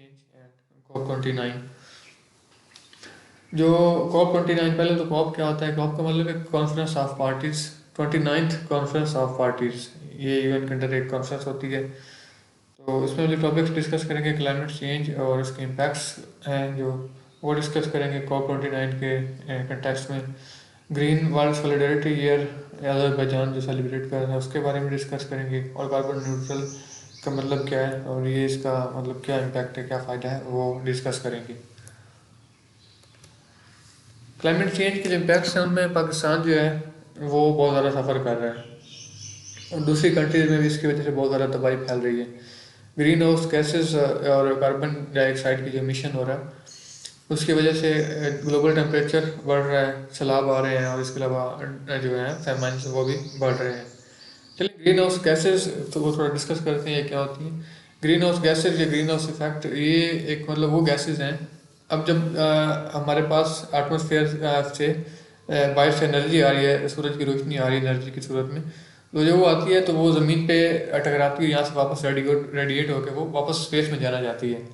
Change and COP29। जो COP29, पहले तो COP क्या होता है? COP का मतलब है conference of parties, 29th conference of parties. ये यूएन के अंदर एक कॉन्फ्रेंस होती है। तो इसमें जो टॉपिक्स डिस्कस करेंगे क्लाइमेट चेंज और उसके इम्पैक्ट्स हैं जो वो डिस्कस करेंगे COP29 के कंटेक्स्ट में। Green world solidarity year Azerbaijan जो सेलिब्रेट कर रहा है उसके बारे में डिस्कस करेंगे, और कार्बन न्यूट्रल का मतलब क्या है और ये इसका मतलब क्या इम्पैक्ट है, क्या फ़ायदा है, वो डिस्कस करेंगे। क्लाइमेट चेंज के जो इम्पैक्ट्स हैं उनमें पाकिस्तान जो है वो बहुत ज़्यादा सफ़र कर रहा है, और दूसरी कंट्रीज़ में भी इसकी वजह से बहुत ज़्यादा तबाही फैल रही है। ग्रीन हाउस गैसेस और कार्बन डाइऑक्साइड की जो मिशन हो रहा है उसकी वजह से ग्लोबल टेम्परेचर बढ़ रहा है, सैलाब आ रहे हैं, और इसके अलावा जो है फेमाइन्स वो भी बढ़ रहे हैं। चलिए ग्रीन हाउस गैसेस तो वो थोड़ा डिस्कस करते हैं ये क्या होती हैं। ग्रीन हाउस गैसेज या ग्रीन हाउस इफेक्ट ये एक मतलब वो गैसेज हैं। अब जब हमारे पास एटमॉस्फेयर से बाहर से एनर्जी आ रही है, सूरज की रोशनी आ रही है एनर्जी की सूरत में, तो जब वो आती है तो वो ज़मीन पे टकराती है, यहाँ से वापस रेडिएट होकर वो वापस स्पेस में जाना जाती है।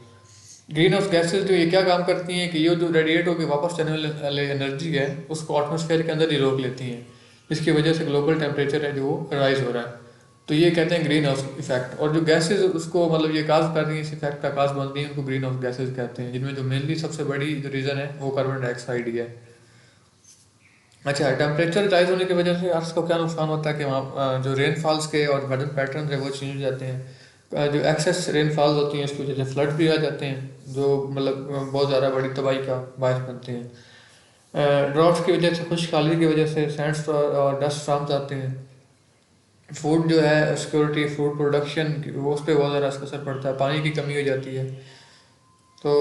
ग्रीन हाउस गैसेज जो ये क्या काम करती हैं कि ये जो रेडिएट होकर वापस जाने वाली एनर्जी है उसको एटमॉस्फेयर के अंदर ही रोक लेती हैं, जिसकी वजह से ग्लोबल टेम्परेचर है जो वो राइज हो रहा है। तो ये कहते हैं ग्रीन हाउस इफेक्ट। और जो गैसेज उसको मतलब ये काज कर रही हैं, इस इफेक्ट का काज बन रही है, उनको ग्रीन हाउस गैसेज कहते हैं, जिनमें जो मेनली सबसे बड़ी जो रीज़न है वो कार्बन डाइऑक्साइड ही है। अच्छा, टेम्परेचर राइज होने की वजह से अर्थ को क्या नुकसान होता है कि वहाँ जो रेनफॉल्स के और वेदर पैटर्न है वो चेंज हो जाते हैं। जो एक्सेस रेनफॉल्स होती हैं उसकी वजह से फ्लड भी आ जाते हैं जो मतलब बहुत ज़्यादा बड़ी तबाही का बायस बनते हैं। ड्रॉट्स की वजह से, खुशहाली की वजह से सैंड और डस्ट स्टॉर्म्स आते हैं। फूड जो है सिक्योरिटी, फूड प्रोडक्शन वो उस पर बहुत ज़्यादा इसका असर पड़ता है, पानी की कमी हो जाती है। तो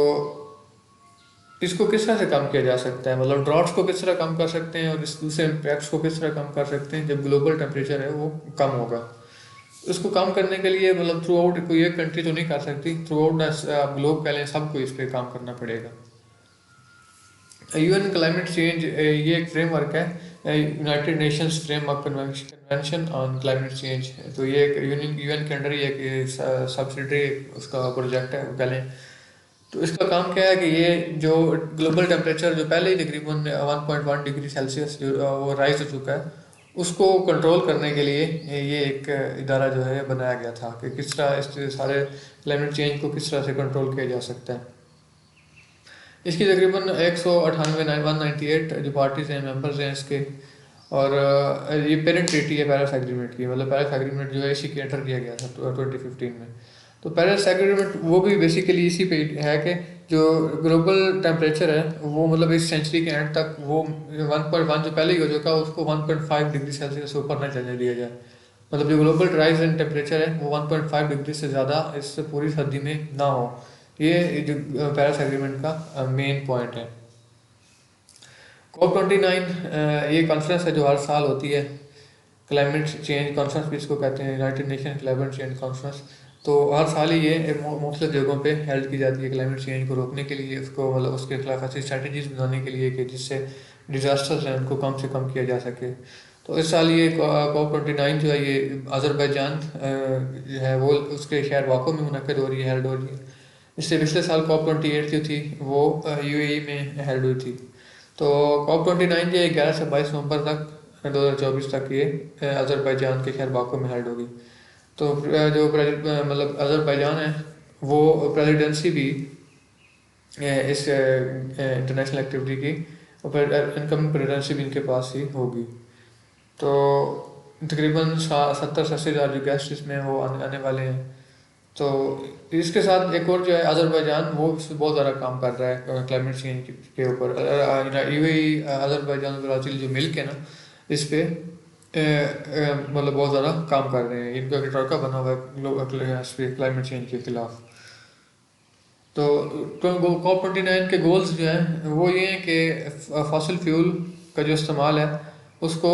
इसको किस तरह से कम किया जा सकता है, मतलब ड्रॉट्स को किस तरह कम कर सकते हैं और इस दूसरे इम्पैक्ट्स को किस तरह कम कर सकते हैं जब ग्लोबल टेम्परेचर है वो कम होगा। इसको कम करने के लिए मतलब थ्रू आउट कोई एक कंट्री तो नहीं कर सकती, थ्रू आउट ग्लोब पहले सबको इस पर काम करना पड़ेगा। यूएन क्लाइमेट चेंज ये एक फ्रेमवर्क है, United Nations framework convention on climate change. तो ये एक यूएन के अंडर ही एक सब्सिडरी उसका प्रोजेक्ट है पहले। तो इसका काम क्या है कि ये जो ग्लोबल टेम्परेचर जो पहले ही तकरीबन 1.1 डिग्री सेल्सियस जो वो राइज हो चुका है उसको कंट्रोल करने के लिए ये एक इदारा जो है बनाया गया था कि किस तरह इस सारे क्लाइमेट चेंज को किस तरह से कंट्रोल किया जा सकता है। इसकी तकरीबन 198 जो पार्टीज हैं, मेंबर्स हैं इसके। और ये पेरेंट ट्रीटी है पेरिस एग्रीमेंट की, मतलब पेरिस एग्रीमेंट जो है इसी के एंटर किया गया था 2015 में। तो पेरिस एग्रीमेंट वो भी बेसिकली इसी पे है कि जो ग्लोबल टेम्परेचर है वो मतलब इस सेंचुरी के एंड तक वो 1.1 जो पहले ही हो चुका उसको 1.5 डिग्री सेल्सियस से ऊपर न चलने दिया जाए। मतलब जो ग्लोबल राइज इन टेम्परेचर है वो 1.5 डिग्री से ज़्यादा इस पूरी सर्दी में ना हो। ये जो पेरिस एग्रीमेंट का मेन पॉइंट है। COP29 ये कॉन्फ्रेंस है जो हर साल होती है, क्लाइमेट चेंज कॉन्फ्रेंस भी इसको कहते हैं, United nation climate change conference. तो हर साल ही ये मुख्तलिफ जगहों पे हेल्ड की जाती है क्लाइमेट चेंज को रोकने के लिए, उसको मतलब उसके खिलाफ ऐसी स्ट्रैटेजीज बनाने के लिए कि जिससे डिज़ास्टर्स हैं उनको कम से कम किया जा सके। तो इस साल ये COP29 जो है ये अज़रबैजान जो है वो उसके शहर वाको में मुनक़िद हो रही है, हेल्ड हो रही है। इससे पिछले साल COP28 जो थी वो यूएई में हेल्ड हुई थी। तो COP29 जो 11 से 22 नवंबर तक 2024 तक ये अज़रबैजान के शहर बाकू में हेल्ड होगी। तो जो मतलब अज़रबैजान है वो प्रेसिडेंसी भी इस इंटरनेशनल एक्टिविटी की इनकमिंग प्रेसिडेंसी भी इनके पास ही होगी। तो तकरीबन 70 से 80 हज़ार जो गेस्ट इसमें वो आने वाले हैं। तो इसके साथ एक और जो है अज़रबैजान वो बहुत ज़्यादा काम कर रहा है क्लाइमेट चेंज के ऊपर। यूएई अज़रबैजान ब्राज़ील जो मिल के ना इस पे मतलब बहुत ज़्यादा काम कर रहे हैं, इनका एक टर्का बना हुआ है ग्लोबल क्लाइमेट चेंज के खिलाफ। तो COP29 के गोल्स जो हैं वो ये हैं कि फॉसिल फ्यूल का जो इस्तेमाल है उसको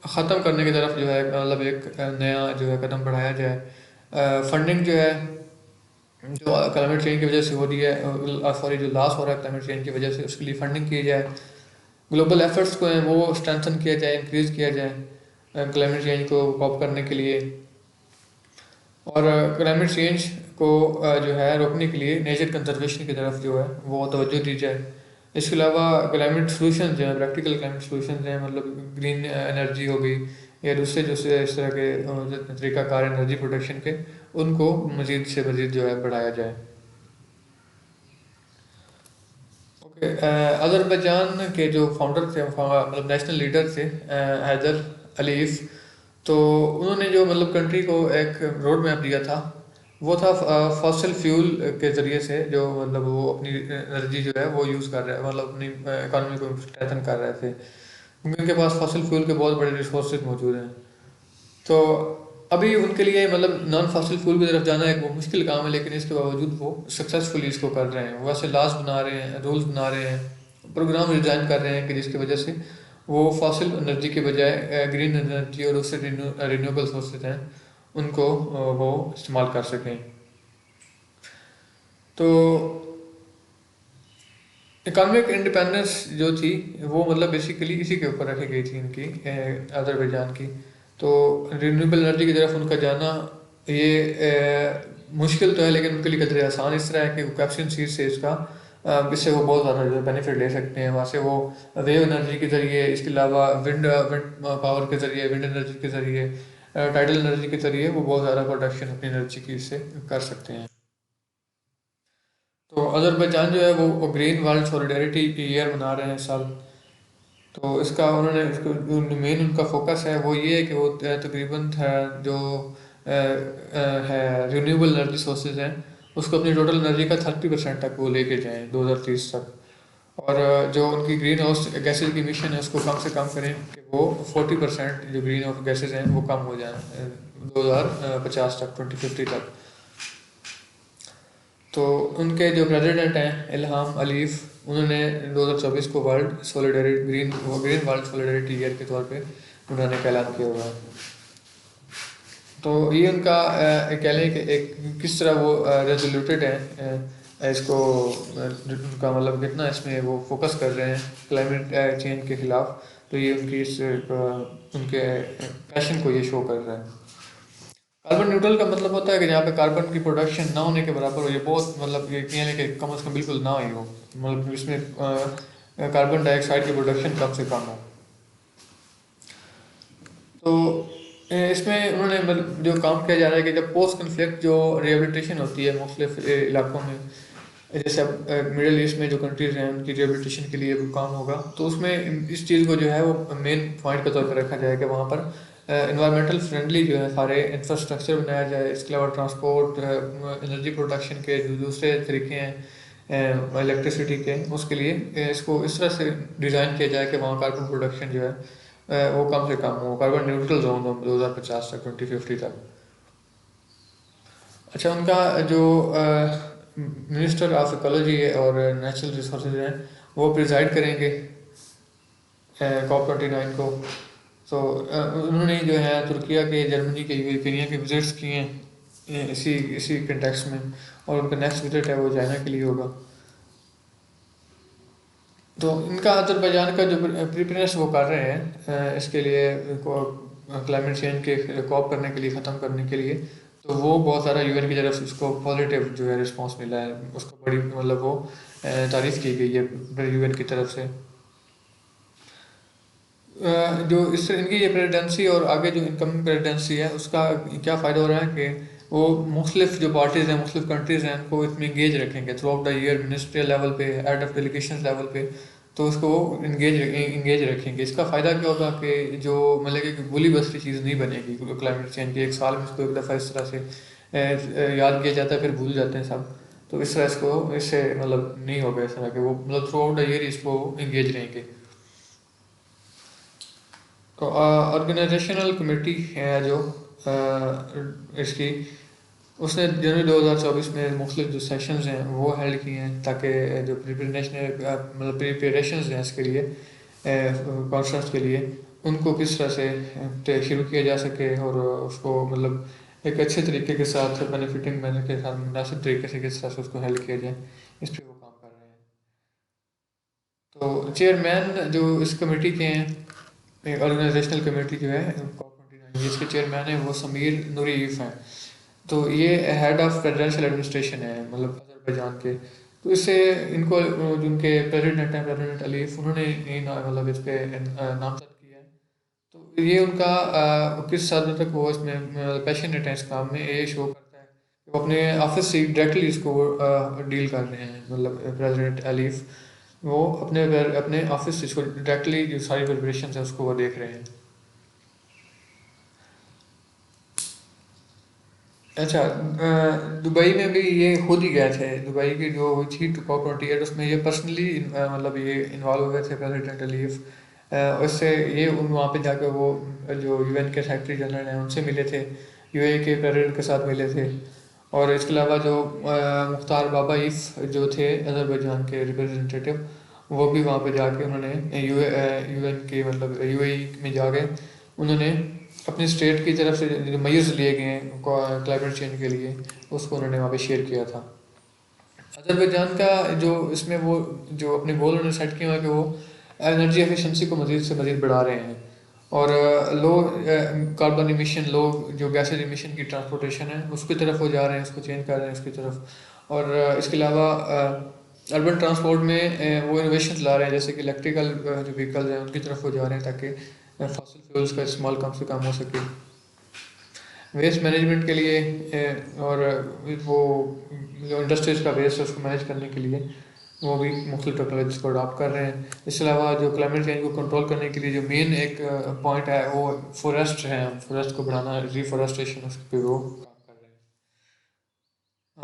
ख़त्म करने की तरफ जो है मतलब एक नया जो है कदम बढ़ाया जाए। फंडिंग जो है जो क्लाइमेट चेंज की वजह से हो रही है, सॉरी जो लॉस हो रहा है क्लाइमेट चेंज की वजह से, उसके लिए फंडिंग की जाए। ग्लोबल एफर्ट्स को है वो स्ट्रेंथन किया जाए, इंक्रीज़ किया जाए क्लाइमेट चेंज को कॉप करने के लिए। और क्लाइमेट चेंज को जो है रोकने के लिए नेचर कंजर्वेशन की तरफ जो है वो तवज्जो दी जाए। इसके अलावा क्लाइमेट सॉल्यूशन जो है, प्रैक्टिकल क्लाइमेट सॉल्यूशन हैं, मतलब ग्रीन एनर्जी हो गई या दूसरे जो इस तरह के तरीक़ाकार एनर्जी प्रोडक्शन के, उनको मज़ीद से मज़ीद जो है बढ़ाया जाए। ओके, अज़रबैजान के जो फाउंडर थे, मतलब नेशनल लीडर थे, हैदर अलीफ, तो उन्होंने जो मतलब कंट्री को एक रोड मैप दिया था, वो था फॉसिल फ्यूल के ज़रिए से जो मतलब वो अपनी एनर्जी जो है वो यूज़ कर रहे हैं, मतलब अपनी इकॉनमी को स्ट्रेंथन कर रहे थे, क्योंकि उनके पास फॉसिल फ्यूल के बहुत बड़े रिसोर्सेज मौजूद हैं। तो अभी उनके लिए मतलब नॉन फॉसिल फ्यूल की तरफ जाना एक वो मुश्किल काम है, लेकिन इसके बावजूद वो सक्सेसफुली इसको कर रहे हैं। वैसे लॉज बना रहे हैं, रूल्स बना रहे हैं, प्रोग्राम डिज़ाइन कर रहे हैं कि जिसकी वजह से वो फॉसिल एनर्जी के बजाय ग्रीन एनर्जी और दूसरे रिन्यूएबल सोर्सेज हैं उनको वो इस्तेमाल कर सकें। तो इकॉनमिक इंडिपेंडेंस जो थी वो मतलब बेसिकली इसी के ऊपर रखी गई थी इनकी, अज़रबैजान की। तो रिन्यूएबल एनर्जी की तरफ उनका जाना ये मुश्किल तो है, लेकिन उनके लिए कदर आसान इस तरह है कि कैप्शन सीड से इससे वो बहुत ज़्यादा जो बेनिफिट ले सकते हैं। वहाँ से वो वेव एनर्जी के ज़रिए, इसके अलावा विंड विंड पावर के ज़रिए, विंड एनर्जी के ज़रिए, टाइडल एनर्जी के ज़रिए वो बहुत ज़्यादा प्रोडक्शन अपनी एनर्जी की इससे कर सकते हैं। तो अज़रबैजान जो है वो ग्रीन वर्ल्ड सॉलिडरिटी ईयर मना रहे हैं इस साल। तो इसका उन्होंने इसको जो मेन उनका फोकस है वो ये है कि वो तकरीबन जो है रिन्यूएबल एनर्जी सोर्सेज हैं उसको अपनी टोटल एनर्जी का 30% तक वो लेके जाएं 2030 तक। और जो उनकी ग्रीन हाउस गैसेज की इमिशन है उसको कम से कम करें कि वो 40% जो ग्रीन हाउस गैसेज हैं वो कम हो जाएं 2050 तक, 2050 तक। तो उनके जो प्रेसिडेंट हैं इल्हाम अलीफ, उन्होंने 2024 को ग्रीन वर्ल्ड सॉलिडरिटी ईयर के तौर पे उन्होंने का ऐलान किया हुआ है। तो ये उनका कह लें कि एक किस तरह वो रेजोल्यूटेड है इसको उनका मतलब कितना इसमें वो फोकस कर रहे हैं क्लाइमेट चेंज के ख़िलाफ़। तो ये उनकी उनके पैशन को ये शो कर रहा है। कार्बन न्यूट्रल का मतलब होता है कि जहाँ पे कार्बन की प्रोडक्शन ना होने के बराबर हो, ये बहुत मतलब ये कहें कि कम से कम बिल्कुल ना ही हो, मतलब इसमें कार्बन डाइऑक्साइड की प्रोडक्शन कम से कम हो। तो इसमें उन्होंने मतलब जो काम किया जा रहा है कि जब पोस्ट कन्फ्लिक्ट जो रिहेबिलिटेशन होती है मुख्तलिफ इलाकों में, जैसे अब मिडल ईस्ट में जो कंट्रीज़ हैं उनकी रिहेबिलिटेशन के लिए वो काम होगा, तो उसमें इस चीज़ को जो है वो मेन पॉइंट के तौर पर रखा जाए कि वहाँ पर इन्वायरमेंटल फ्रेंडली जो है सारे इंफ्रास्ट्रक्चर बनाया जाए। इसके अलावा ट्रांसपोर्ट, एनर्जी प्रोडक्शन के जो दूसरे तरीके हैं इलेक्ट्रिसिटी के, उसके लिए इसको इस तरह से डिज़ाइन किया जाए कि वहाँ कार्बन प्रोडक्शन जो है वो कम से कम हो, कार्बन न्यूट्रल जोन हो 2050 तक, 2050 तक। अच्छा, उनका जो मिनिस्टर ऑफ इकोलॉजी और नेचुरल रिसोर्सेज हैं वो प्रिजाइड करेंगे COP29 को। तो उन्होंने जो है तुर्किया के, जर्मनी के, यूक्रेनिया के विजिट्स किए हैं इसी इसी कंटेक्स्ट में, और उनका नेक्स्ट विजिट है वो चाइना के लिए होगा। तो इनका अज़रबैजान का जो प्रिपरेशन वो कर रहे हैं इसके लिए क्लाइमेट चेंज के कॉप करने के लिए, ख़त्म करने के लिए, तो वो बहुत सारा यूएन की तरफ से उसको पॉजिटिव जो है रिस्पांस मिला है, उसको बड़ी मतलब वो तारीफ़ की गई है यूएन की तरफ से। जो इस इनकी ये प्रेसिडेंसी और आगे जो इनकमिंग प्रेसिडेंसी है उसका क्या फ़ायदा हो रहा है कि वो मुख्तलिफ जो पार्टीज़ हैं, मुख्तलिफ कंट्रीज़ हैं, उनको इसमें इंगेज रखेंगे through out the year, ministerial level पे, हेड ऑफ डेलीगेशन लेवल पे। तो उसको वो इंगेज रखेंगे। इसका फ़ायदा क्या होगा कि जो मतलब कि बुली बस्ती चीज़ नहीं बनेगी क्लाइमेट चेंज की। एक साल में इसको एक दफ़ा इस तरह से याद किया जाता है, फिर भूल जाते हैं सब। तो इस तरह इससे मतलब नहीं होगा इस तरह के, वो मतलब थ्रू आउट द ईयर इसको इंगेज रहेंगे। तो ऑर्गेनाइजेशनल कमेटी है जो इसकी, उसने जनवरी 2024 में मुख्तलिफ जो सेशंस हैं वो हेल्ड किए हैं ताकि जो मतलब प्रिपरेशंस हैं इसके लिए, कॉन्फ्रेंस के लिए, उनको किस तरह से शुरू किया जा सके और उसको मतलब एक अच्छे तरीके के साथ, बेनिफिटिंग मैनर के साथ, मुनासिब तरीके से किस तरह से उसको हेल्ड किया जाए, इस पर वो काम कर रहे हैं। तो चेयरमैन जो इस कमेटी के हैं, ऑर्गेनाइजेशनल कमेटी जो है COP29, जिसके चेयरमैन है वो समीर नुरीफ हैं। तो ये हेड ऑफ प्रेसिडेंशियल एडमिनिस्ट्रेशन है मतलब अजरबैजान के। तो इससे इनको जिनके प्रेसिडेंट हैं प्रेसिडेंट अलीफ, उन्होंने ये मतलब इस पे नामजद किया है। तो ये उनका किस हद तक वो इसमें पैशनेट है इस काम में, ये शो करता है कि वो अपने ऑफिस से डायरेक्टली इसको डील कर रहे हैं। मतलब प्रेसिडेंट अलीफ वो अपने ऑफिस से इसको डायरेक्टली जो सारी प्रिपरेशन है उसको वो देख रहे हैं। अच्छा, दुबई में भी ये खुद ही गए थे। दुबई की जो हुई थी COP28, उसमें ये पर्सनली मतलब ये इन्वॉल्व हुए थे प्रेसिडेंट अलीफ। उससे ये उन वहाँ पे जाकर वो जो UN के सेक्रेटरी जनरल हैं उनसे मिले थे, UAE के प्रेसिडेंट के साथ मिले थे। और इसके अलावा जो मुख्तार बाबाइफ जो थे अजरबैजान के रिप्रेजेंटेटिव, वो भी वहाँ पे जाके उन्होंने UN के मतलब UAE में जाके उन्होंने अपनी स्टेट की तरफ से जो मेजर्स लिए गए हैं क्लाइमेट चेंज के लिए, उसको उन्होंने वहाँ पे शेयर किया था। अजरबैजान का जो इसमें वो जो अपने गोल उन्होंने सेट किया है कि वो एनर्जी एफिशिएंसी को मज़ीद से मज़ीद बढ़ा रहे हैं, और लो कार्बन इमिशन, लो जो गैसेज इमिशन की ट्रांसपोर्टेशन है उसकी तरफ वो जा रहे हैं, उसको चेंज कर रहे हैं उसकी तरफ। और इसके अलावा अर्बन ट्रांसपोर्ट में वो इनोवेशन ला रहे हैं, जैसे कि इलेक्ट्रिकल जो व्हीकल्स हैं उनकी तरफ वो जा रहे हैं ताकि फॉसिल फ्यूल्स का इस्तेमाल कम से कम हो सके। वेस्ट मैनेजमेंट के लिए और वो जो इंडस्ट्रीज का वेस्ट है उसको मैनेज करने के लिए वो भी मुख्तलिफ टेक्नोलॉजीज को अडॉप्ट कर रहे हैं। इसके अलावा जो क्लाइमेट चेंज को कंट्रोल करने के लिए जो मेन एक पॉइंट है वो फॉरेस्ट है, फॉरेस्ट को बढ़ाना, रिफॉरेस्टेशन, उस पर वो काम कर रहे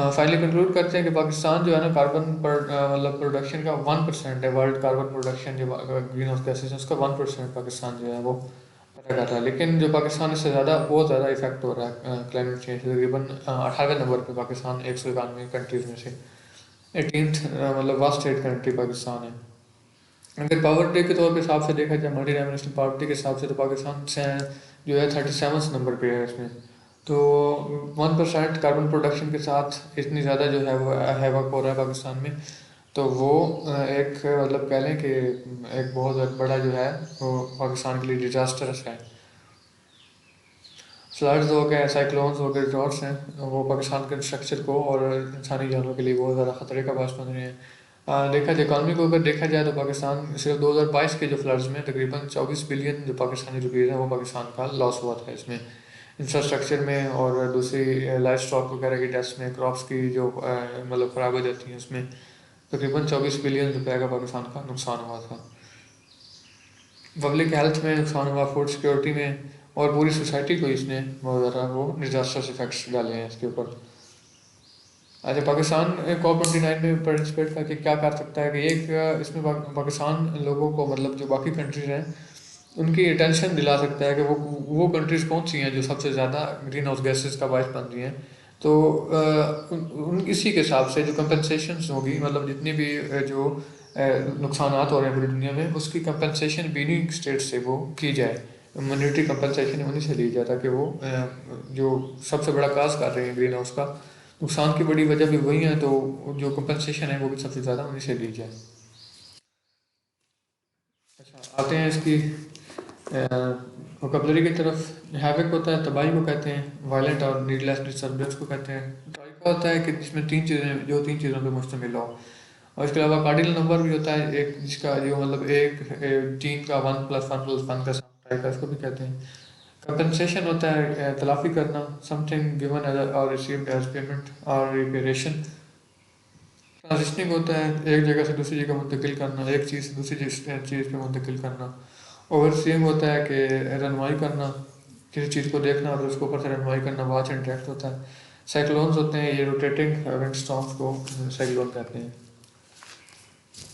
हैं। फाइनली कंक्लूड करते हैं कि पाकिस्तान जो है ना कार्बन पर मतलब प्रोडक्शन का 1% है। वर्ल्ड कार्बन प्रोडक्शन जो ग्रीन हाउस गैसेज है उसका 1% पाकिस्तान जो है वो पैदा कर रहा है। लेकिन जो पाकिस्तान इससे ज़्यादा बहुत ज़्यादा इफेक्ट हो रहा है क्लाइमेट चेंज। तकरीबन 18वें नंबर पे पाकिस्तान 191 कंट्रीज़ में से 18th मतलब वास्ट स्टेट कंट्री पाकिस्तान है। अगर पावर्टी के तौर पे हिसाब से देखा जाए, मल्टी डायमेंशनल पावर्टी के हिसाब से, तो पाकिस्तान से जो है 37 नंबर पे है इसमें। तो 1% कार्बन प्रोडक्शन के साथ इतनी ज़्यादा जो है वो हैवक हो रहा है पाकिस्तान में, तो वो एक मतलब कह लें कि एक बहुत बड़ा जो है वो पाकिस्तान के लिए डिजास्टरस है। फ्लड्स हो गए, साइक्लोन्स हो गए, ड्रॉट्स हैं, वो पाकिस्तान के इंफ्रास्ट्रक्चर को और इंसानी जानों के लिए बहुत ज़्यादा ख़तरे का बायस बन रहे हैं। देखा जाए इकॉनमी को अगर देखा जाए तो पाकिस्तान सिर्फ 2022 के जो फ्लड्स में तकरीबन 24 बिलियन जो पाकिस्तानी रुपीज़ हैं वो पाकिस्तान का लॉस हुआ था इसमें, इंफ्रास्ट्रक्चर में और दूसरी लाइफ स्टॉक वगैरह की डेथ्स में, क्रॉप्स की जो मतलब ख़राब हो जाती हैं उसमें तकरीबन 24 बिलियन रुपए का पाकिस्तान का नुकसान हुआ था। पब्लिक हेल्थ में नुकसान हुआ, फूड सिक्योरिटी में, और पूरी सोसाइटी को इसने बहुत ज़्यादा वो डिजास्टर्स इफेक्ट्स डाले हैं इसके ऊपर। अच्छा, पाकिस्तान COP29 में पार्टिसिपेट करके क्या कर सकता है कि एक इसमें पाकिस्तान लोगों को मतलब जो बाकी कंट्रीज हैं उनकी अटेंशन दिला सकता है कि वो कंट्रीज़ कौन सी हैं जो सबसे ज़्यादा ग्रीन हाउस गैसेस का बायस बन रही हैं। तो इसी के हिसाब से जो कंपनसेशन होगी, मतलब जितनी भी जो नुकसान हो रहे हैं पूरी दुनिया में, उसकी कंपनसेशन भी इन्हीं स्टेट से वो की जाए। मॉनेटरी कंपनसेशन उन्हीं से ली जाए ताकि वो जो सबसे बड़ा काज कर रहे हैं ग्रीन हाउस का नुकसान की बड़ी वजह भी वही है, तो जो कंपनसेशन है वो भी सबसे ज़्यादा उन्हीं से ली जाए। अच्छा, आते हैं इसकी वोकैबुलरी की तरफ। हैविक होता है तबाही को कहते हैं, वायलेंट और नीडलेस डिस्टर्बेंस को कहते हैं। ट्राइका होता है कि जिसमें तीन चीज़ों पे मुश्तमिल हो। और इसके अलावा कार्डिनल नंबर भी होता है एक, जिसका जो मतलब एक तीन का 1+1+1 का ट्राइका, इसको भी कहते हैं। कंपनसेशन होता है तलाफी करना, समथिंग गिवन एज और रिसीव्ड एज पेमेंट और रिपेरेशन। ट्रांजिशनिंग होता है एक जगह से दूसरी जगह मुंतकिल करना, एक चीज़ से दूसरी चीज़ पे मुंतकिल करना। ओवरसीइंग होता है कि रहनुमाई करना, किसी चीज़ को देखना और उसके ऊपर से रहनुमाई करना, वॉच एंड ट्रैक्ट होता है। साइक्लोन्स होते हैं, ये रोटेटिंग विंड स्टॉर्म्स को साइक्लोन कहते हैं।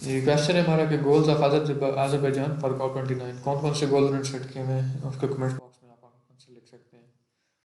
ये क्वेश्चन है हमारा कि goals of Azerbaijan for COP29, कौन कौन से गोल उन्होंने सेट किए हुए हैं उसके कमेंट बॉक्स